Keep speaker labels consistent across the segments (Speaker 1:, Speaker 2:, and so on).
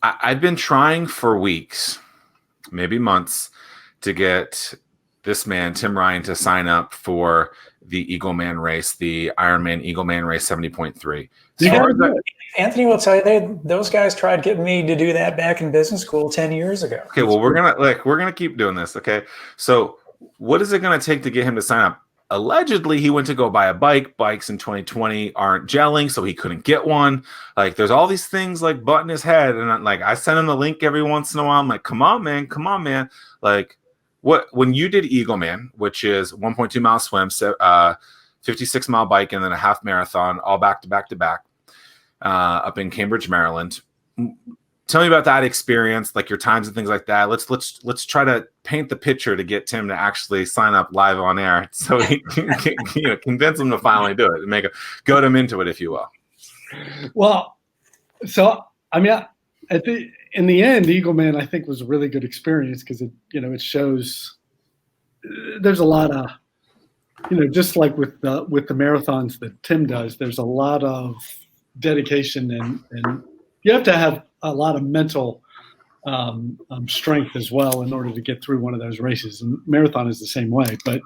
Speaker 1: I've been trying for weeks, maybe months, to get this man, Tim Ryan, to sign up for the Eagle Man race, the Ironman Eagle Man race 70.3.
Speaker 2: Anthony will tell you those guys tried getting me to do that back in business school 10 years ago.
Speaker 1: Okay, well, we're gonna keep doing this. Okay, so what is it gonna take to get him to sign up? Allegedly, he went to go buy a bike. Bikes in 2020 aren't gelling, so he couldn't get one. Like, there's all these things like butting his head, and I send him the link every once in a while. I'm like, come on, man. Like, when you did Eagle Man, which is 1.2 mile swim, 56-mile bike, and then a half marathon, all back to back, up in Cambridge, Maryland. Tell me about that experience, like your times and things like that. Let's try to paint the picture to get Tim to actually sign up live on air, so he can convince him to finally do it and goad him into it, if you will.
Speaker 3: Well, so I mean, in the end, Eagle Man I think was a really good experience because it shows there's a lot of just like with the marathons that Tim does, there's a lot of dedication and you have to have a lot of mental strength as well in order to get through one of those races. And marathon is the same way. But,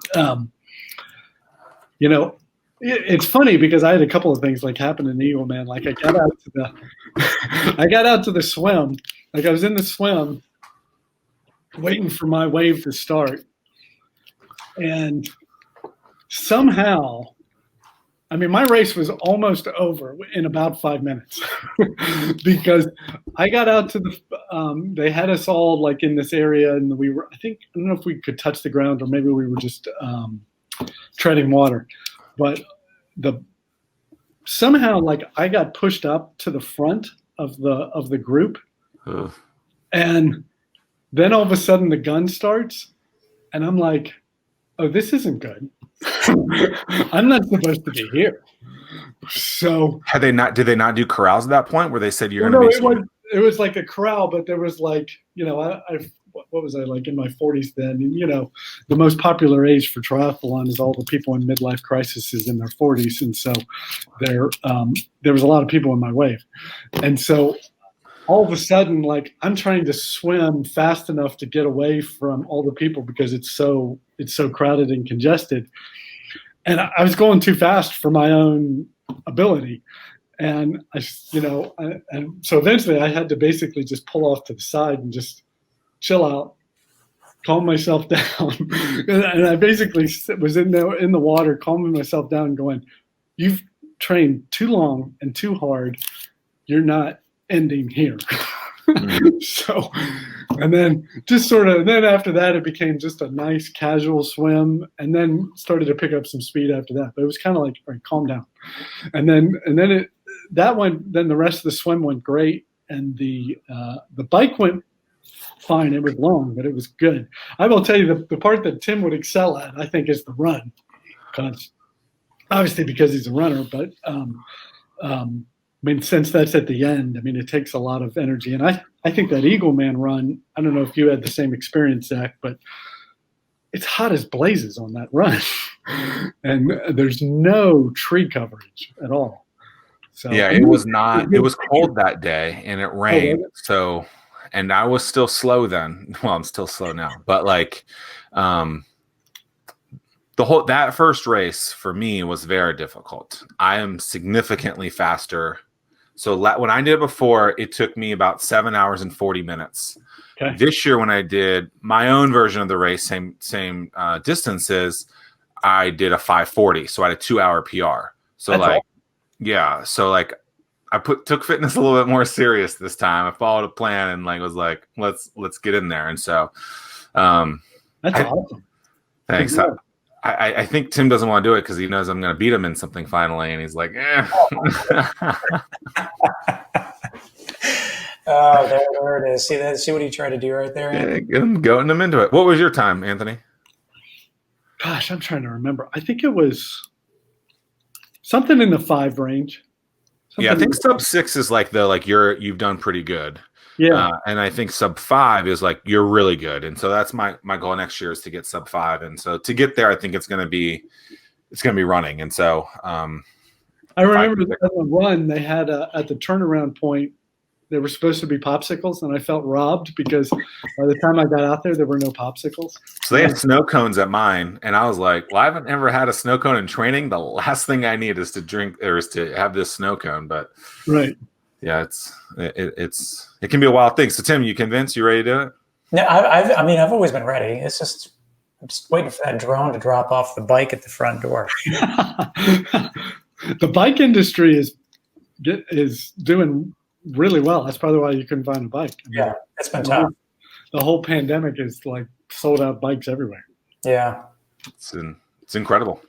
Speaker 3: it's funny because I had a couple of things like happen in Eagle Man. Like I got out to the swim. Like I was in the swim waiting for my wave to start. And somehow, I mean, my race was almost over in about 5 minutes because I got out to they had us all like in this area and I don't know if we could touch the ground or maybe we were just treading water, but somehow like I got pushed up to the front of the group. And then all of a sudden the gun starts and I'm like, oh, this isn't good. I'm not supposed to be here. So
Speaker 1: did they not do corrals at that point where they said you're
Speaker 3: going
Speaker 1: to be?
Speaker 3: It was like a corral, but there was like, what was I like in my 40s then? And the most popular age for triathlon is all the people in midlife crises in their 40s, and so there was a lot of people in my wave, and so all of a sudden, like I'm trying to swim fast enough to get away from all the people because it's so crowded and congested. And I was going too fast for my own ability. And and so eventually I had to basically just pull off to the side and just chill out, calm myself down. And I basically was in the water, calming myself down, going, you've trained too long and too hard. You're not ending here. So, and then then after that, it became just a nice casual swim, and then started to pick up some speed after that. But it was kind of like, all right, calm down. And then the rest of the swim went great, and the bike went fine. It was long, but it was good. I will tell you the part that Tim would excel at, I think, is the run, because he's a runner, but I mean, since that's at the end, I mean, it takes a lot of energy. And I think that Eagle Man run, I don't know if you had the same experience, Zach, but it's hot as blazes on that run. And there's no tree coverage at all. So
Speaker 1: yeah, it was cold that day and it rained. So, and I was still slow then. Well, I'm still slow now, but like, that first race for me was very difficult. I am significantly faster. So when I did it before, it took me about 7 hours and 40 minutes. Okay. This year, when I did my own version of the race, same distances, I did a 5:40. So I had a 2-hour PR. So that's like, yeah. So like, I took fitness a little bit more serious this time. I followed a plan and like was like, let's get in there. And so,
Speaker 3: that's awesome.
Speaker 1: Thanks. I think Tim doesn't want to do it because he knows I'm going to beat him in something finally, and he's like, eh.
Speaker 2: Oh, there it is. See what he tried to do right there?
Speaker 1: Yeah, goading him into it. What was your time, Anthony?
Speaker 3: Gosh, I'm trying to remember. I think it was something in the 5 range.
Speaker 1: I think sub 6 is like you've done pretty good.
Speaker 3: Yeah.
Speaker 1: And I think sub 5 is like you're really good. And so that's my goal next year is to get sub 5. And so to get there, I think it's gonna be running. And so
Speaker 3: I remember the run they had at the turnaround point, They were supposed to be popsicles, and I felt robbed because by the time I got out there were no popsicles.
Speaker 1: So they had snow cones at mine, and I was like, well, I haven't ever had a snow cone in training. The last thing I need is to drink or is to have this snow cone. But
Speaker 3: right.
Speaker 1: Yeah, it can be a wild thing. So Tim, you convinced? You ready to do it?
Speaker 2: No, I've always been ready. It's just I'm just waiting for that drone to drop off the bike at the front door.
Speaker 3: The bike industry is doing really well. That's probably why you couldn't find a bike.
Speaker 2: Yeah, it's been tough.
Speaker 3: The whole pandemic is like sold out bikes everywhere.
Speaker 2: Yeah,
Speaker 1: It's incredible.